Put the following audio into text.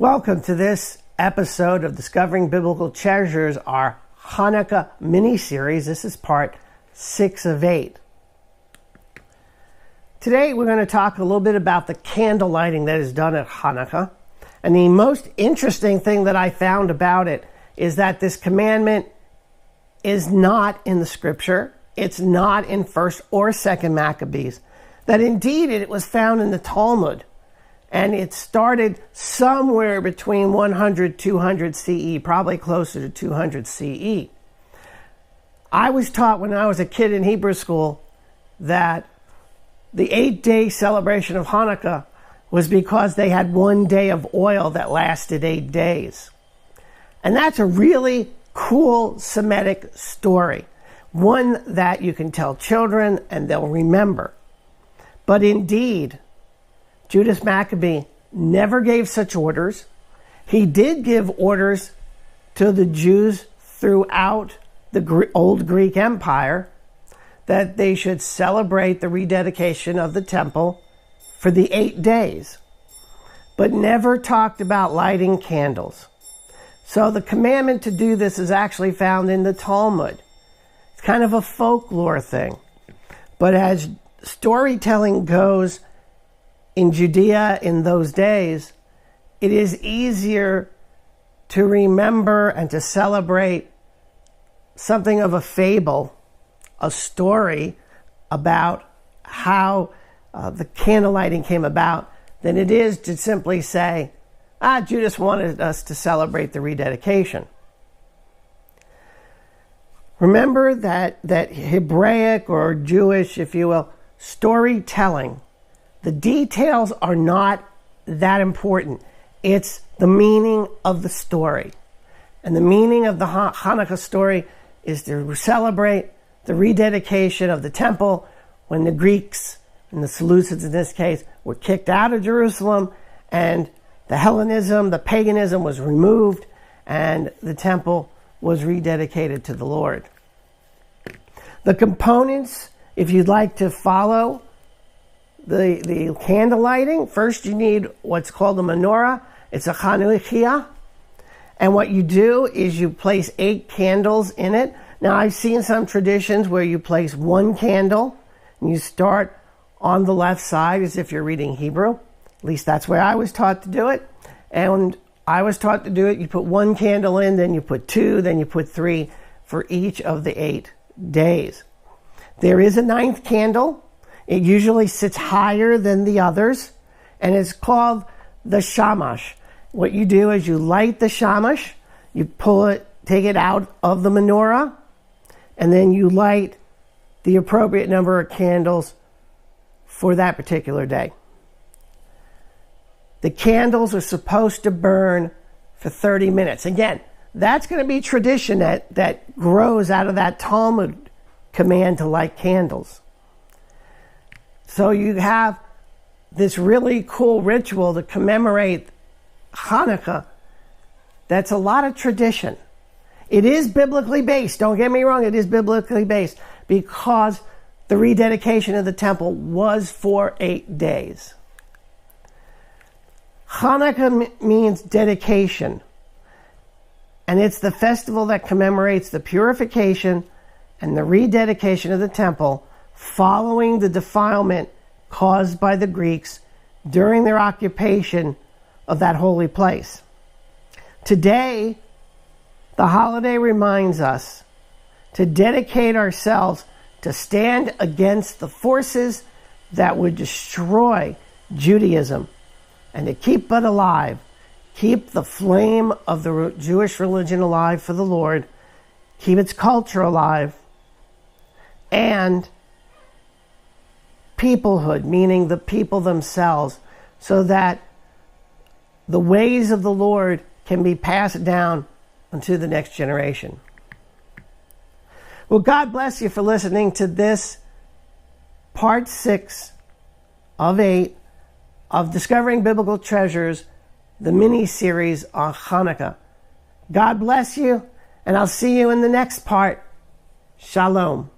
Welcome to this episode of Discovering Biblical Treasures, our Chanukah mini-series. This is part 6 of 8. Today we're going to talk a little bit about the candle lighting that is done at Chanukah. And the most interesting thing that I found about it is that this commandment is not in the scripture. It's not in 1st or 2nd Maccabees. That indeed it was found in the Talmud. And it started somewhere between 100, 200 CE, probably closer to 200 CE. I was taught when I was a kid in Hebrew school that the 8-day celebration of Hanukkah was because they had 1 day of oil that lasted 8 days. And that's a really cool Semitic story, one that you can tell children and they'll remember. But indeed, Judas Maccabee never gave such orders. He did give orders to the Jews throughout the old Greek Empire that they should celebrate the rededication of the temple for the 8 days, but never talked about lighting candles. So the commandment to do this is actually found in the Talmud. It's kind of a folklore thing. But as storytelling goes in Judea in those days, it is easier to remember and to celebrate something of a fable, a story about how the candle lighting came about, than it is to simply say, Judas wanted us to celebrate the rededication. Remember that Hebraic or Jewish, if you will, storytelling, the details are not that important. It's the meaning of the story. And the meaning of the Hanukkah story is to celebrate the rededication of the temple when the Greeks, and the Seleucids in this case, were kicked out of Jerusalem, and the Hellenism, the paganism was removed, and the temple was rededicated to the Lord. The components, if you'd like to follow the candle lighting, first you need what's called a menorah. It's a Chanukah. And what you do is you place 8 candles in it. Now, I've seen some traditions where you place 1 candle and you start on the left side as if you're reading Hebrew. At least that's where I was taught to do it. And I was taught to do it. You put 1 candle in, then you put 2, then you put 3 for each of the 8 days. There is a 9th candle. It usually sits higher than the others, and it's called the shamash. What you do is you light the shamash, you pull it, take it out of the menorah, and then you light the appropriate number of candles for that particular day. The candles are supposed to burn for 30 minutes. Again, that's going to be tradition that grows out of that Talmud command to light candles. So you have this really cool ritual to commemorate Hanukkah that's a lot of tradition. It is biblically based. Don't get me wrong, it is biblically based because the rededication of the temple was for 8 days. Hanukkah means dedication, and it's the festival that commemorates the purification and the rededication of the temple following the defilement caused by the Greeks during their occupation of that holy place. Today, the holiday reminds us to dedicate ourselves to stand against the forces that would destroy Judaism and to keep it alive, keep the flame of the Jewish religion alive for the Lord, keep its culture alive, and peoplehood, meaning the people themselves, so that the ways of the Lord can be passed down unto the next generation. Well, God bless you for listening to this part 6 of 8 of Discovering Biblical Treasures, the mini-series on Hanukkah. God bless you, and I'll see you in the next part. Shalom.